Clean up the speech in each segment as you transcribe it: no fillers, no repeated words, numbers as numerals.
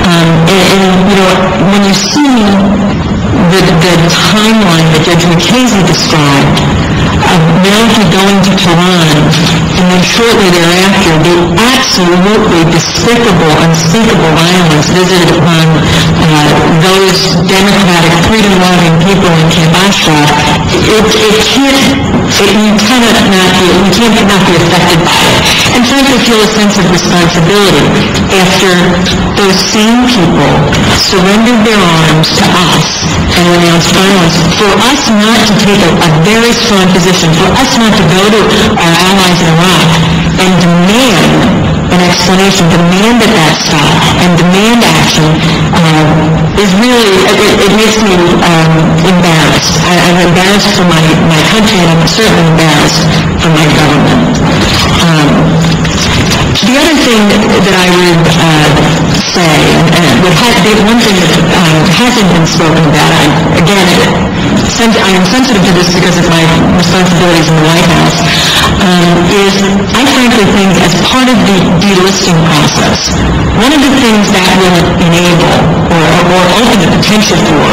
When you see the timeline that Judge McKasey described, America going to Tehran, and then shortly thereafter, the absolutely despicable, unspeakable violence visited upon those democratic, freedom-loving people in Camp Ashraf, you cannot not be affected by it. And frankly, feel a sense of responsibility after those same people surrendered their arms to us and renounced violence, for us not to take a very strong position, for us not to go to our allies in Iraq and demand an explanation, demand that stop, and demand action, is really, it makes me embarrassed. I'm embarrassed for my country, and I'm certainly embarrassed for my government. The other thing that I would say, one thing that hasn't been spoken about, I am sensitive to this because of my responsibilities in the White House, is I frankly think as part of the delisting process, one of the things that will enable or open the potential for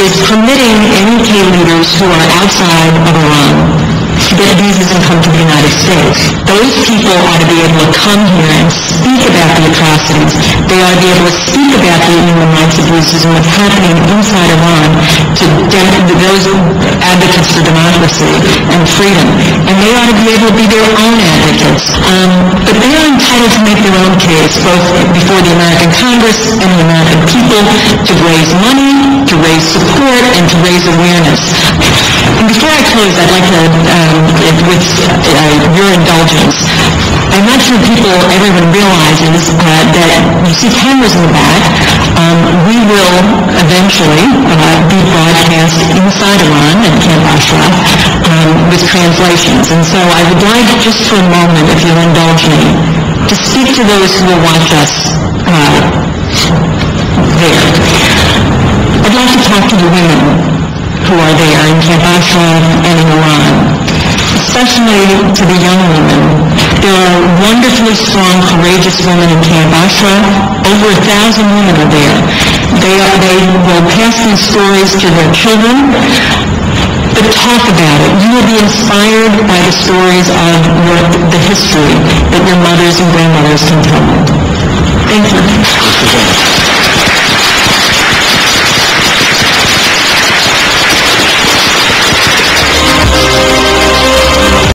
is permitting NK leaders who are outside of Iran to get visas and come to the United States. Those people ought to be able to come here and speak about the atrocities. They ought to be able to speak about the human rights abuses and what's happening inside Iran to those advocates for democracy and freedom. And they ought to be able to be their own advocates. But they are entitled to make their own case, both before the American Congress and the American people, to raise money, to raise support, and to raise awareness. And before I close, I'd like to, with your indulgence, I'm not sure everyone realizes that you see cameras in the back. We will eventually be broadcast inside Iran and Camp Ashraf with translations. And so I would like, just for a moment, if you'll indulge me, to speak to those who will watch us there. I'd like to talk to the women who are there in Camp Ashraf and in Iran, especially to the young women. There are wonderfully strong, courageous women in Camp Ashraf. Over 1,000 women are there. They will pass these stories to their children, but talk about it. You will be inspired by the stories of the history that your mothers and grandmothers can tell you. Thank you.